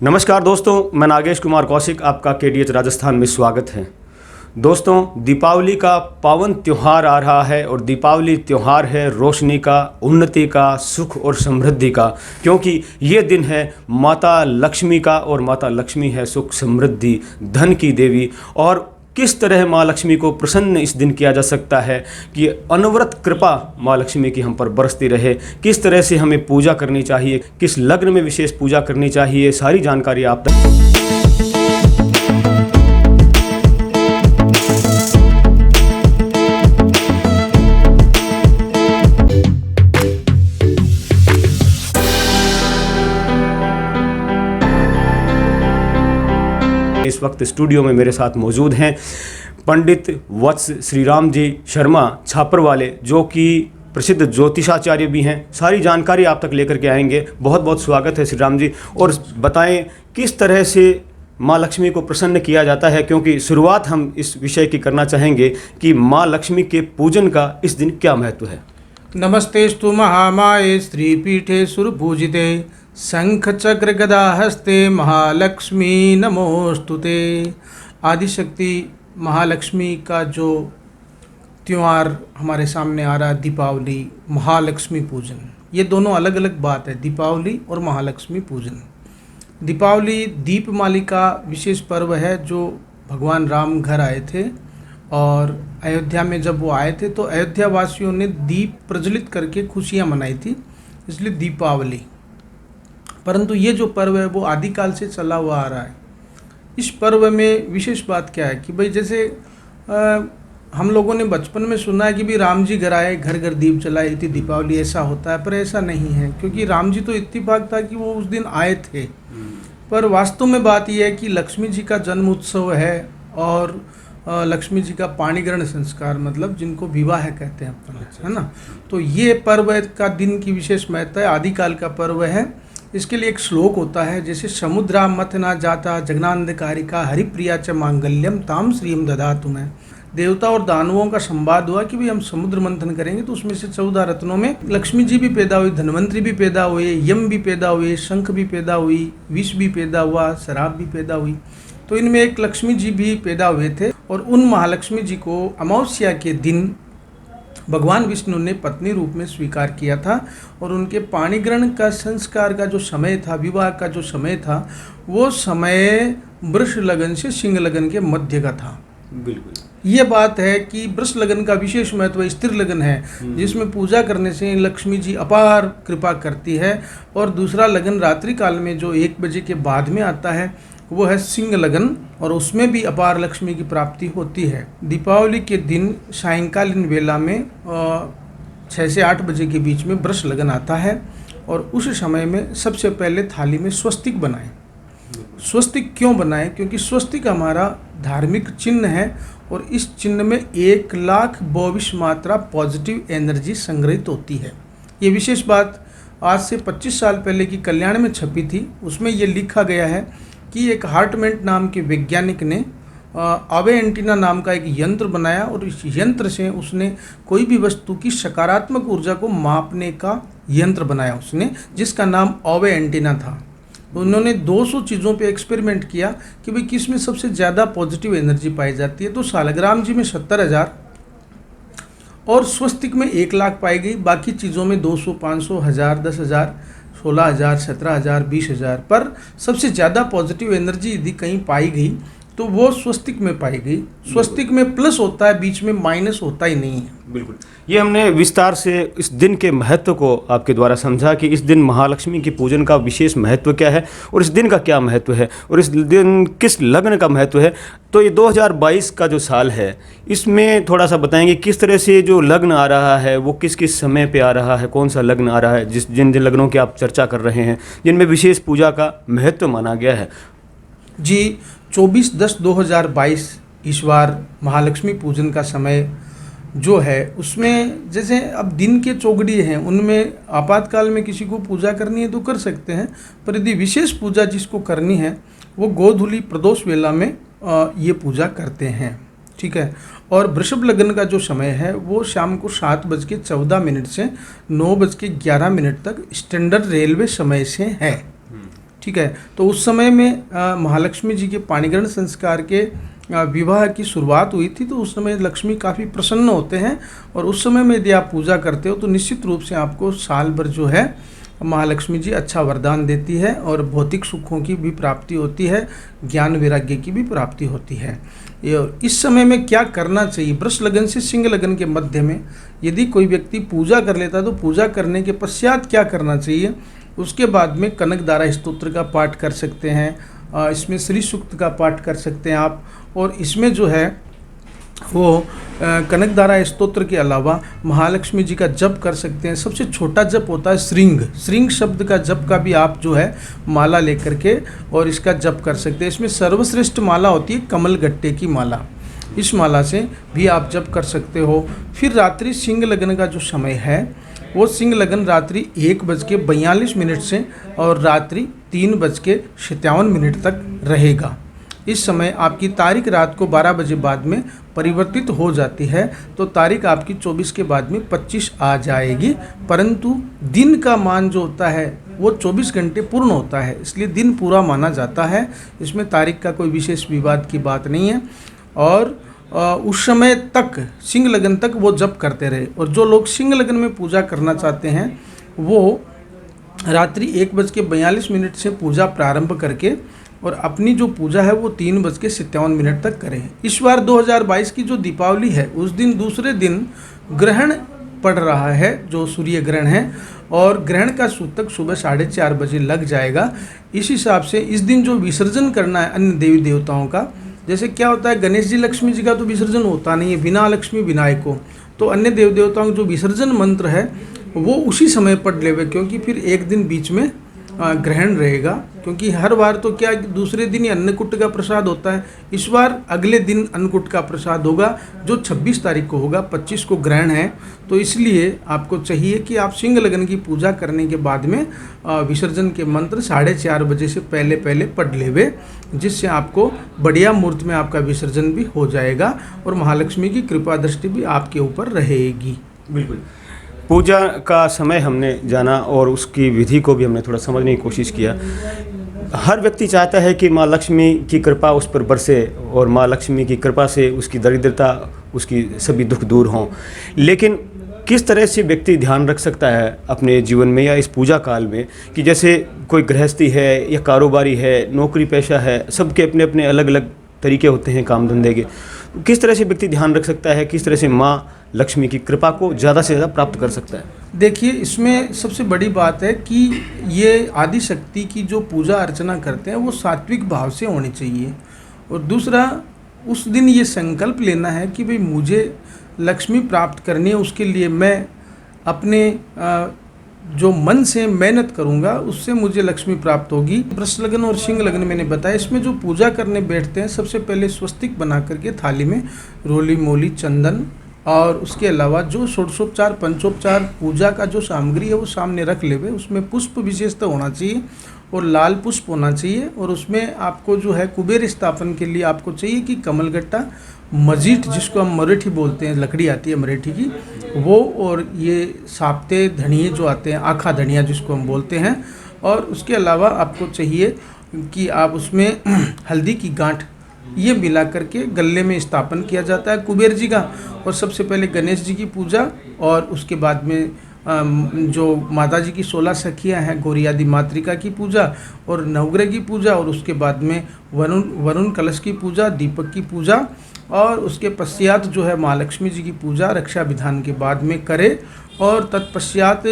नमस्कार दोस्तों, मैं नागेश कुमार कौशिक, आपका KDH राजस्थान में स्वागत है। दोस्तों, दीपावली का पावन त्यौहार आ रहा है और दीपावली त्यौहार है रोशनी का, उन्नति का, सुख और समृद्धि का, क्योंकि ये दिन है माता लक्ष्मी का और माता लक्ष्मी है सुख समृद्धि धन की देवी। और किस तरह माँ लक्ष्मी को प्रसन्न इस दिन किया जा सकता है कि अनवरत कृपा माँ लक्ष्मी की हम पर बरसती रहे, किस तरह से हमें पूजा करनी चाहिए, किस लग्न में विशेष पूजा करनी चाहिए, सारी जानकारी आप तक इस वक्त स्टूडियो में मेरे साथ मौजूद हैं पंडित वत्स श्रीराम जी शर्मा छापर वाले, जो कि प्रसिद्ध ज्योतिषाचार्य भी हैं। सारी जानकारी आप तक लेकर के आएंगे। बहुत बहुत स्वागत है श्रीराम जी। और बताएं किस तरह से माँ लक्ष्मी को प्रसन्न किया जाता है, क्योंकि शुरुआत हम इस विषय की करना चाहेंगे कि माँ लक्ष्मी के पूजन का इस दिन क्या महत्व है। नमस्तेस्तु महामाये श्रीपीठे सुरपूजिते शंख चक्र गदा हस्ते महालक्ष्मी नमोस्तुते। आदिशक्ति महालक्ष्मी का जो त्यौहार हमारे सामने आ रहा है, दीपावली, महालक्ष्मी पूजन, ये दोनों अलग अलग बात है, दीपावली और महालक्ष्मी पूजन। दीपावली दीपमाली का विशेष पर्व है, जो भगवान राम घर आए थे और अयोध्या में जब वो आए थे तो अयोध्या वासियों ने दीप प्रज्वलित करके खुशियाँ मनाई थी, इसलिए दीपावली। परंतु ये जो पर्व है वो आदिकाल से चला हुआ आ रहा है। इस पर्व में विशेष बात क्या है कि भाई जैसे हम लोगों ने बचपन में सुना है कि भाई राम जी घर आए, घर घर दीप जलाए थी, दीपावली ऐसा होता है, पर ऐसा नहीं है, क्योंकि राम जी तो इत्तेफाक था कि वो उस दिन आए थे। पर वास्तव में बात यह है कि लक्ष्मी जी का जन्म उत्सव है और लक्ष्मी जी का पाणिग्रहण संस्कार, मतलब जिनको विवाह कहते हैं अपन, है ना। तो ये पर्व का दिन की विशेष महत्व है, आदिकाल का पर्व है। इसके लिए एक श्लोक होता है, जैसे समुद्रा मथ ना जाता जगनांधकारिका हरिप्रिया च मांगल्यम ताम श्रीम दधातु मैं। देवता और दानवों का संवाद हुआ कि भाई हम समुद्र मंथन करेंगे तो उसमें से 14 रत्नों में लक्ष्मी जी भी पैदा हुई, धनवंतरी भी पैदा हुए, यम भी पैदा हुए, शंख भी पैदा हुई, विष भी पैदा हुआ, शराब भी पैदा हुई। तो इनमें एक लक्ष्मी जी भी पैदा हुए थे और उन महालक्ष्मी जी को अमावस्या के दिन भगवान विष्णु ने पत्नी रूप में स्वीकार किया था और उनके पाणिग्रहण का संस्कार का जो समय था, विवाह का जो समय था, वो समय वृष लगन से सिंह लगन के मध्य का था। बिल्कुल ये बात है कि वृष लगन का विशेष महत्व स्थिर लगन है, जिसमें पूजा करने से लक्ष्मी जी अपार कृपा करती है। और दूसरा लगन रात्रि काल में जो 1 बजे के बाद में आता है, वो है सिंह लगन, और उसमें भी अपार लक्ष्मी की प्राप्ति होती है। दीपावली के दिन सायंकालीन वेला में 6 से 8 बजे के बीच में वृष लगन आता है और उस समय में सबसे पहले थाली में स्वस्तिक बनाएं। स्वस्तिक क्यों बनाएं? क्योंकि स्वस्तिक हमारा धार्मिक चिन्ह है और इस चिन्ह में 1,22,000 मात्रा पॉजिटिव एनर्जी संग्रहित होती है। ये विशेष बात आज से 25 साल पहले की कल्याण में छपी थी। उसमें ये लिखा गया है कि एक हार्टमैन नाम के वैज्ञानिक ने अवे एंटीना नाम का एक यंत्र बनाया और इस यंत्र से उसने कोई भी वस्तु की सकारात्मक ऊर्जा को मापने का यंत्र बनाया उसने, जिसका नाम अवे एंटीना था। तो उन्होंने 200 चीज़ों पे एक्सपेरिमेंट किया कि भाई किस में सबसे ज़्यादा पॉजिटिव एनर्जी पाई जाती है। तो सालग्राम जी में 70,000 और स्वस्तिक में 1,00,000 पाई गई। बाकी चीज़ों में 200, 500, 1000, 10,000, 16,000, 17,000, 20,000, पर सबसे ज़्यादा पॉजिटिव एनर्जी यदि कहीं पाई गई तो वो स्वस्तिक में पाई गई। स्वस्तिक में प्लस होता है, बीच में माइनस होता ही नहीं है। बिल्कुल, ये हमने विस्तार से इस दिन के महत्व को आपके द्वारा समझा कि इस दिन महालक्ष्मी की पूजन का विशेष महत्व क्या है और इस दिन का क्या महत्व है और इस दिन किस लग्न का महत्व है। तो ये 2022 का जो साल है, इसमें थोड़ा सा बताएंगे किस तरह से जो लग्न आ रहा है वो किस किस समय पे आ रहा है, कौन सा लग्न आ रहा है, जिन लग्नों की आप चर्चा कर रहे हैं, जिनमें विशेष पूजा का महत्व माना गया है। जी, 24/10/2022 इस बार महालक्ष्मी पूजन का समय जो है उसमें जैसे अब दिन के चौगड़ी हैं, उनमें आपातकाल में किसी को पूजा करनी है तो कर सकते हैं, पर यदि विशेष पूजा जिसको करनी है वो गोधूली प्रदोष वेला में ये पूजा करते हैं। ठीक है। और वृषभ लगन का जो समय है वो शाम को 7:14 से 9:11 तक स्टैंडर्ड रेलवे समय से है। ठीक है। तो उस समय में महालक्ष्मी जी के पाणिग्रहण संस्कार के विवाह की शुरुआत हुई थी, तो उस समय लक्ष्मी काफ़ी प्रसन्न होते हैं, और उस समय में यदि आप पूजा करते हो तो निश्चित रूप से आपको साल भर जो है महालक्ष्मी जी अच्छा वरदान देती है, और भौतिक सुखों की भी प्राप्ति होती है, ज्ञान वैराग्य की भी प्राप्ति होती है। इस समय में क्या करना चाहिए? वृष लगन से सिंह लगन के मध्य में यदि कोई व्यक्ति पूजा कर लेता है तो पूजा करने के पश्चात क्या करना चाहिए? उसके बाद में कनकधारा स्तोत्र का पाठ कर सकते हैं, इसमें श्री सूक्त का पाठ कर सकते हैं आप, और इसमें जो है वो कनकधारा स्तोत्र के अलावा महालक्ष्मी जी का जप कर सकते हैं। सबसे छोटा जप होता है श्रृंग, श्रृंग शब्द का जप का भी आप जो है माला लेकर के और इसका जप कर सकते हैं। इसमें सर्वश्रेष्ठ माला होती है कमल गट्टे की माला, इस माला से भी आप जप कर सकते हो। फिर रात्रि सिंह लगन का जो समय है वो सिंह लगन रात्रि 1:42 से और रात्रि 3:57 तक रहेगा। इस समय आपकी तारीख रात को 12 बजे बाद में परिवर्तित हो जाती है, तो तारीख आपकी 24 के बाद में 25 आ जाएगी, परंतु दिन का मान जो होता है वो 24 घंटे पूर्ण होता है, इसलिए दिन पूरा माना जाता है। इसमें तारीख का कोई विशेष विवाद की बात नहीं है। और उस समय तक सिंह लगन तक वो जप करते रहे। और जो लोग सिंह लगन में पूजा करना चाहते हैं वो रात्रि 1:42 से पूजा प्रारंभ करके और अपनी जो पूजा है वो 3:57 तक करें। इस बार 2022 की जो दीपावली है उस दिन दूसरे दिन ग्रहण पड़ रहा है, जो सूर्य ग्रहण है, और ग्रहण का सूतक सुबह 4:30 बजे लग जाएगा। इस हिसाब से इस दिन जो विसर्जन करना है अन्य देवी देवताओं का, जैसे क्या होता है गणेश जी लक्ष्मी जी का तो विसर्जन होता नहीं है, बिना लक्ष्मी विनायको, तो अन्य देव देवताओं का जो विसर्जन मंत्र है वो उसी समय पढ़ लेवे, क्योंकि फिर एक दिन बीच में ग्रहण रहेगा। क्योंकि हर बार तो क्या दूसरे दिन ही अन्नकूट का प्रसाद होता है, इस बार अगले दिन अन्नकूट का प्रसाद होगा जो 26 तारीख को होगा, 25 को ग्रहण है। तो इसलिए आपको चाहिए कि आप सिंह लगन की पूजा करने के बाद में विसर्जन के मंत्र 4:30 बजे से पहले पहले पढ़ लेवे, जिससे आपको बढ़िया मुहूर्त में आपका विसर्जन भी हो जाएगा और महालक्ष्मी की कृपा दृष्टि भी आपके ऊपर रहेगी। बिल्कुल। पूजा का समय हमने जाना और उसकी विधि को भी हमने थोड़ा समझने की कोशिश किया। हर व्यक्ति चाहता है कि माँ लक्ष्मी की कृपा उस पर बरसे और माँ लक्ष्मी की कृपा से उसकी दरिद्रता, उसकी सभी दुख दूर हों, लेकिन किस तरह से व्यक्ति ध्यान रख सकता है अपने जीवन में या इस पूजा काल में कि जैसे कोई गृहस्थी है या कारोबारी है, नौकरी पेशा है, सबके अपने अपने अलग अलग तरीके होते हैं काम धंधे के, किस तरह से व्यक्ति ध्यान रख सकता है, किस तरह से माँ लक्ष्मी की कृपा को ज़्यादा से ज़्यादा प्राप्त कर सकता है? देखिए, इसमें सबसे बड़ी बात है कि ये आदि शक्ति की जो पूजा अर्चना करते हैं वो सात्विक भाव से होनी चाहिए। और दूसरा, उस दिन ये संकल्प लेना है कि भाई मुझे लक्ष्मी प्राप्त करनी है, उसके लिए मैं अपने जो मन से मेहनत करूंगा उससे मुझे लक्ष्मी प्राप्त होगी। वृष लगन और सिंह लगन मैंने बताया। इसमें जो पूजा करने बैठते हैं सबसे पहले स्वस्तिक बना करके थाली में रोली मोली चंदन और उसके अलावा जो षोडशोपचार पंचोपचार पूजा का जो सामग्री है वो सामने रख लेवे। उसमें पुष्प विशेषता होना चाहिए और लाल पुष्प होना चाहिए। और उसमें आपको जो है कुबेर स्थापन के लिए आपको चाहिए कि कमलगट्टा, मजीठ जिसको हम मरेठी बोलते हैं, लकड़ी आती है मरेठी की वो, और ये साप्ते धनिये जो आते हैं, आखा धनिया जिसको हम बोलते हैं। और उसके अलावा आपको चाहिए कि आप उसमें हल्दी की गांठ ये मिला करके गले में स्थापन किया जाता है कुबेर जी का। और सबसे पहले गणेश जी की पूजा और उसके बाद में जो माता जी की 16 सखियाँ हैं गौरी आदि मातृका की पूजा और नवग्रह की पूजा और उसके बाद में वरुण कलश की पूजा, दीपक की पूजा और उसके पश्चात जो है महालक्ष्मी जी की पूजा रक्षा विधान के बाद में करे और तत्पश्चात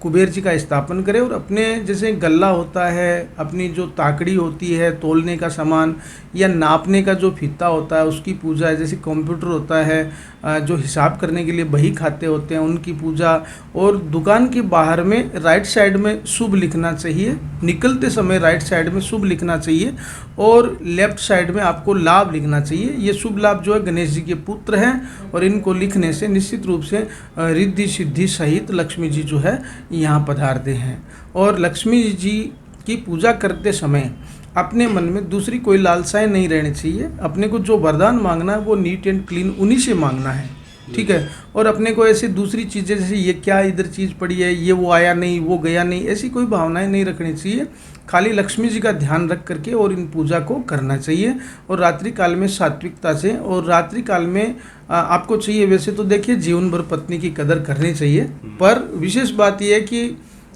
कुबेर जी का स्थापन करे। और अपने जैसे गल्ला होता है, अपनी जो ताकड़ी होती है तोलने का सामान या नापने का जो फीता होता है उसकी पूजा है। जैसे कंप्यूटर होता है जो हिसाब करने के लिए बही खाते होते हैं उनकी पूजा। और दुकान के बाहर में राइट साइड में शुभ लिखना चाहिए, निकलते समय राइट साइड में शुभ लिखना चाहिए और लेफ्ट साइड में आपको लाभ लिखना चाहिए। ये शुभ लाभ जो है गणेश जी के पुत्र हैं और इनको लिखने से निश्चित रूप से रिद्धि सिद्धि सहित लक्ष्मी जी जो है यहाँ पधारते हैं। और लक्ष्मी जी की पूजा करते समय अपने मन में दूसरी कोई लालसाएं नहीं रहनी चाहिए। अपने को जो वरदान मांगना है वो नीट एंड क्लीन उन्हीं से मांगना है। ठीक है। और अपने को ऐसी दूसरी चीज़ें जैसे ये क्या इधर चीज़ पड़ी है, ये वो आया नहीं, वो गया नहीं, ऐसी कोई भावनाएं नहीं रखनी चाहिए। खाली लक्ष्मी जी का ध्यान रख करके और इन पूजा को करना चाहिए। और रात्रि काल में सात्विकता से, और रात्रि काल में आपको चाहिए, वैसे तो देखिए जीवन भर पत्नी की कदर करनी चाहिए, पर विशेष बात यह है कि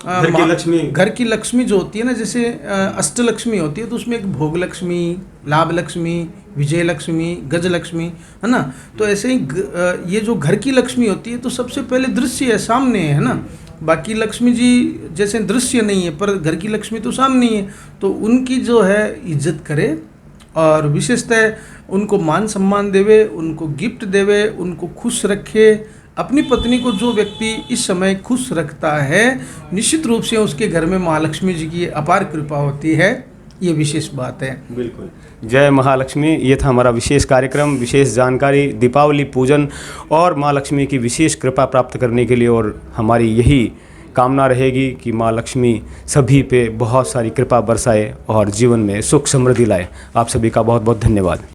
घर की लक्ष्मी जो होती है ना, जैसे अष्टलक्ष्मी होती है, तो उसमें एक भोग लक्ष्मी, लाभ लक्ष्मी, विजय लक्ष्मी, गज लक्ष्मी, है ना। तो ऐसे ही ये जो घर की लक्ष्मी होती है तो सबसे पहले दृश्य है, सामने है ना। बाकी लक्ष्मी जी जैसे दृश्य नहीं है, पर घर की लक्ष्मी तो सामने ही है, तो उनकी जो है इज्जत करे और विशेषतः उनको मान सम्मान देवे, उनको गिफ्ट देवे, उनको खुश रखे। अपनी पत्नी को जो व्यक्ति इस समय खुश रखता है, निश्चित रूप से उसके घर में महालक्ष्मी जी की अपार कृपा होती है। ये विशेष बात है। बिल्कुल। जय महालक्ष्मी। ये था हमारा विशेष कार्यक्रम, विशेष जानकारी दीपावली पूजन और माँ लक्ष्मी की विशेष कृपा प्राप्त करने के लिए, और हमारी यही कामना रहेगी कि माँ लक्ष्मी सभी पे बहुत सारी कृपा बरसाए और जीवन में सुख समृद्धि लाए। आप सभी का बहुत बहुत धन्यवाद।